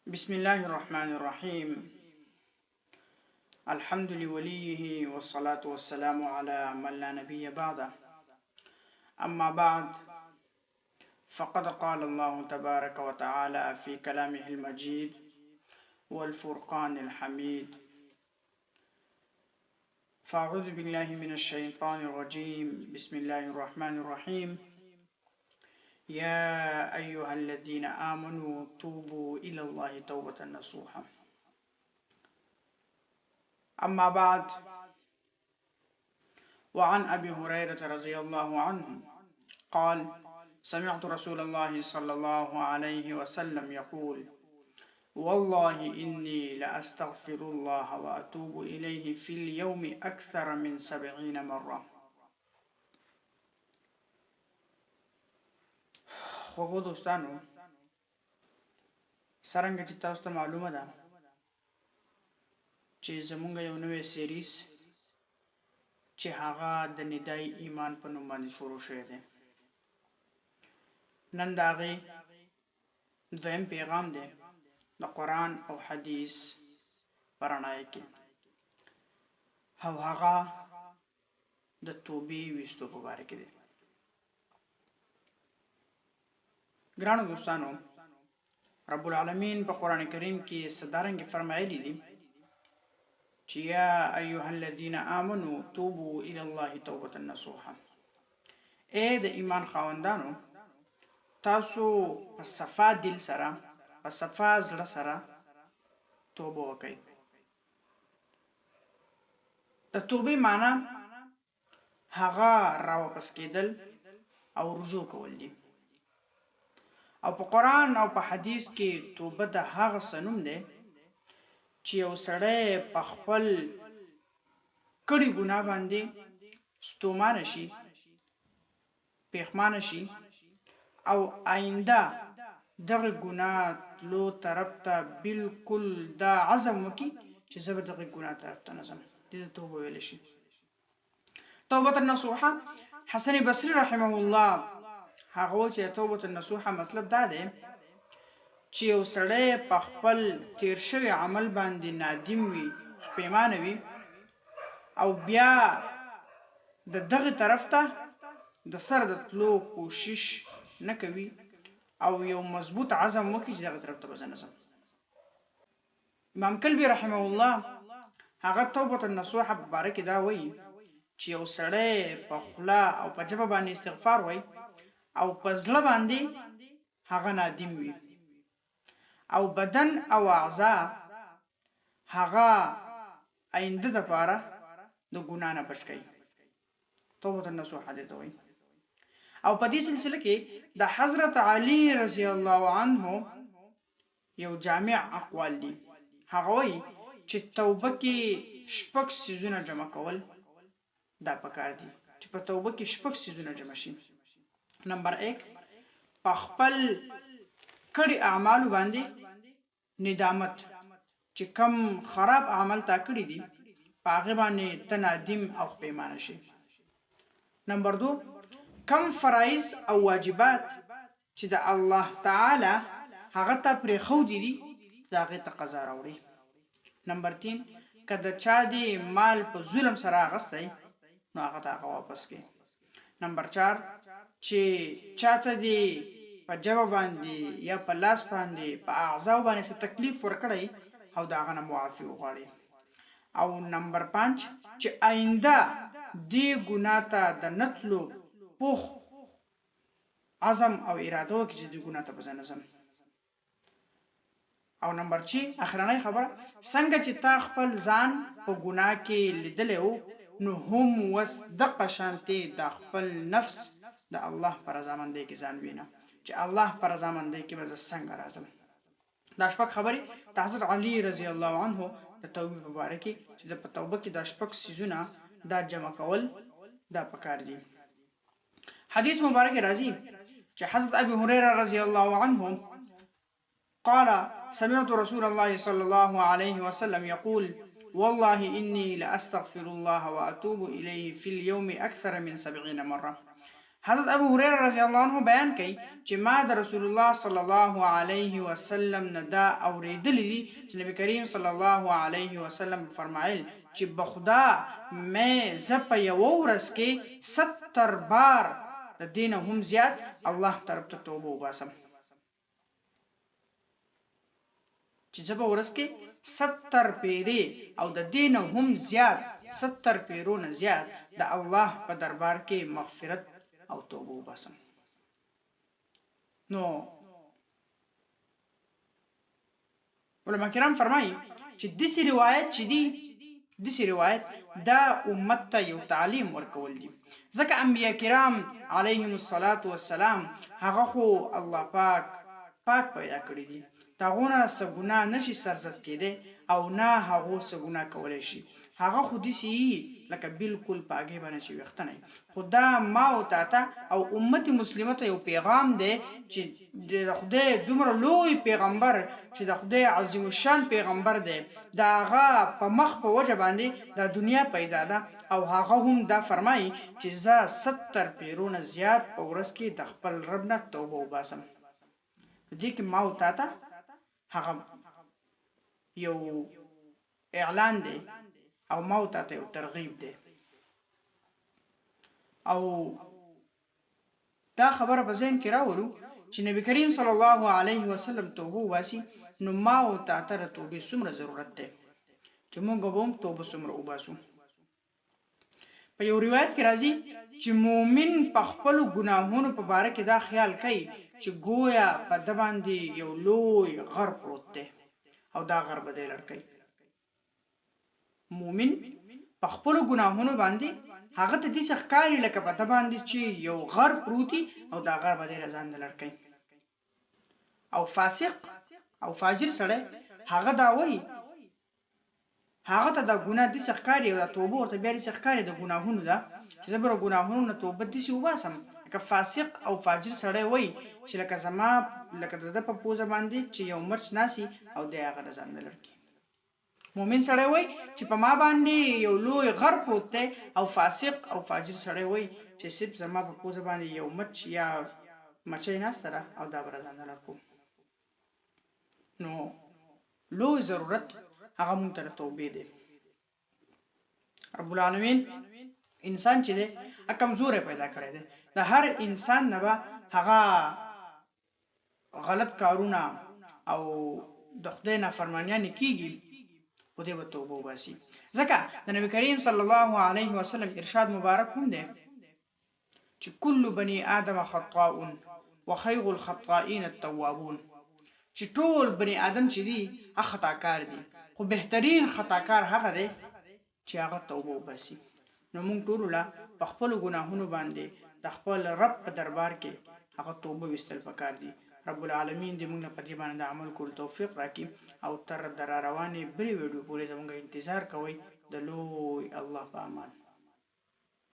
بسم الله الرحمن الرحيم. الحمد لوليه والصلاة والسلام على من لا نبي بعده. أما بعد، فقد قال الله تبارك وتعالى في كلامه المجيد والفرقان الحميد: فأعوذ بالله من الشيطان الرجيم. بسم الله الرحمن الرحيم. يا أيها الذين آمنوا توبوا إلى الله توبة نصوحا. أما بعد، وعن أبي هريرة رضي الله عنه قال: سمعت رسول الله صلى الله عليه وسلم يقول: والله إني لأستغفر الله وأتوب إليه في اليوم أكثر من 70 مرة. خوږو دوستانو، څرنګه چې تاسو ته معلومه ده چې زمونږ یو نوې سیریز چې هغه د ندای ایمان په نوم باندې شروع شوی دی، نن د هغې دویم پیغام دی د قرآن او حدیث په رڼا کې، او هغه د توبې ویستو په باره کې دی. ګرانو دوستانو، رب العالمین په قرآن کریم کې صدارنګ فرمایلی دي چې یا ایها الذین آمنوا توبوا الی الله توبة نصوحا. اے د ایمان خاوندانو، تاسو په صفا دل سره، په صفا زړه سره توبه وکړئ. د توبې معنی هغه راواپس کېدل او رجوع کول دي، او په قرآن او په حدیث کې توبه د هغه څه نوم دی چې یو سړی په خپل کړي ګناه باندې ستومانه شي، پښیمانه شي، او آینده دغه ګناه تلو طرف ته بالکل دا عزم وکړي چې زه به دغه ګناه طرف ته نه ځم. دې ته توبه ویلی شي. توبة نصوحه، حسن بصري رحمه الله هغه وایي چې توبة نصوحه مطلب دا دی چې یو سړی په خپل تیر شوي عمل باندې نادم وي، پښیمانه وي، او بیا د دغه طرف ته د سر د تلو کوشش نه کوي او یو مضبوط عزم وکړي چې دغه طرف ته به زه نه ځم. امام کلبي رحمه الله هغه توبة نصوحه په باره کې دا وایي چې یو سړی په خوله او په ژبه باندې استغفار وایي او په زړه باندې هغه نادم وي، او بدن او اعضا هغه آینده دپاره د ګناه نه بچ کوي. توبة نصوحه دې ته وایي. او په دې سلسله کې د حضرت علی رضی الله عنه یو جامع اقوال دي. هغه وایي چې توبه کې 6 څیزونه جمع کول دا پکار دي، چې په توبه کې 6 څیزونه جمع شي. نمبر 1، په خپل کړي اعمالو باندې ندامت، چې کم خراب عمل تا کړي دي په هغې باندې ته نادم او پښیمانه شي. نمبر 2، کم فرایض او واجبات چې د الله تعالی هغه ته پرېښودي دي د هغې ته قضا راوړي. نمبر 3، که د چا دې مال په ظلم سره اخیستی نو هغه ته هغه واپس کړي. نمبر 4، چې چاته دې په ژبه باندې یا په لاس باندې په اعضاو باندې څه تکلیف ورکړی او د هغه نه معافي وغواړي. او نمبر 5، چې آینده دې ګناه ته د نه تلو پوخ عزم او اراده وکړي چې دې ګناه ته به زه نه ځم. او نمبر 6، اخرنۍ خبره، څنګه چې تا خپل ځان په ګناه کې لیدلی و نو هم وس دقه شانتې د خپل نفس د الله په رضامندۍ کې ځان وینه چې الله په رضامندۍ کې به زه څنګه راځم. دا 6 خبرې د حضرت علی رضی الله عنه د توبې په باره کې چې د په توبه کې دا 6 څیزونه دا جمع کول دا پکار دي. حدیث مبارک راځي چې حضرت ابي هريره رضی الله عنه قال: سمعت رسول الله صلى الله عليه وسلم يقول: والله إني لأستغفر الله وأتوب إليه في اليوم أكثر من 70 مرة. حضرت ابو هريره رضی الله عنه بیان کوي چې ما د رسول الله صلی الله علیه وسلم نه دا اوریدلی دي چې نبی کریم صلی الله علیه وسلم فرمایل چې بخدا مې زپ یو ورځ کې 70 بار د دین هم زیات الله طرف ته توبه وباسم چې زپ ورځ کې 70 پیری او د دین هم زیات 70 پیرونه زیات د الله په دربار کې مغفرت او توبه وباسم نو علماء کرام فرمایي چې دسی روایت چې دی دسی روایت دا امت ته یو تعلیم ورکول دي ځکه انبیاء کرام علیهم الصلاة والسلام هغه خو الله پاک پیدا کړی دي تاغونه سګونه نشي سرزت کېده او نه هغه سګونه کولای شي هغه خو دسی لکه بالکل پاګې باندې چې وختنه خدا ما او تاته او امت مسلمه ته یو پیغام دی چې د خدای دومره لوی پیغمبر چې د خدای عظیم الشان پیغمبر دی دا هغه په مخ په وجه باندې د دنیا پیدا ده او هغه هم دا فرمایي چې زه 70 پیرونه زیات په ورځ کې د خپل رب نه توبه وباسم دې کې ما او تاته هغه یو اعلان دی او ما او تاته یو ترغیب دی او دا خبره په ذهن کې راوړو چې نبی کریم صلی الله علیه وسلم توبه واسي نو ما او تاته توبه څومره ضرورت ده چې موږ هم توبه څومره وباسو په یو روایت کې راځي چې مؤمن په خپل ګناهونو په باره کې دا خیال کوي چې گویا په د باندې یو لوی غر پروت دی او دا غر به دی لړکي مؤمن په خپل ګناهونو باندې هغه ته دې ښکاری لکه په د باندې چې یو غر پروتي او دا غر به دی ځان لړکي او فاسق او فاجر سره هغه دا وایي هغه ته د ګناه دي ښکاری او د توبه ورته بیا دي ښکاری د ګناهونو ده چې زبر ګناهونو نه توبه دي سی وباسم که فاسق او فاجر سره وای چې لکه زما لکه د په پوزه باندې چې یو مرچ ناسي او د هغه ځان لړکی مؤمن سره وای چې په ما باندې یو لوی غر پروت دی او فاسق او فاجر سره وای چې سب زما په پوزه باندې یو مرچ یا مچای ناستره او دا بر ځان لړکو نو لوی ضرورت هغه مونږ ته توبه دی رب العالمین انسان چې دی کمزور پیدا کړی دی د هر انسان نه به هغه غلط کارونه او د خدای نافرمانیان کیږي خو دې به توبه وباسي ځکه د نبی کریم صلی الله علیه وسلم ارشاد مبارک هم دی چې کل بنی آدم خطاء وخير الخطائین التوابون چې ټول بنی آدم چې دي هغه خطاکار دي خو بهترین خطاکار هغه دی چې هغه توبه وباسي نو موږ ټول لا په خپل ګناهونو باندې د خپل رب په دربار کې هغه توبه وستل پکار دي رب العالمین دې موږ په دې باندې عمل کول توفیق راکړي او تر در روانې بری ویډیو پورې زموږ انتظار کوئ د لوی الله په امان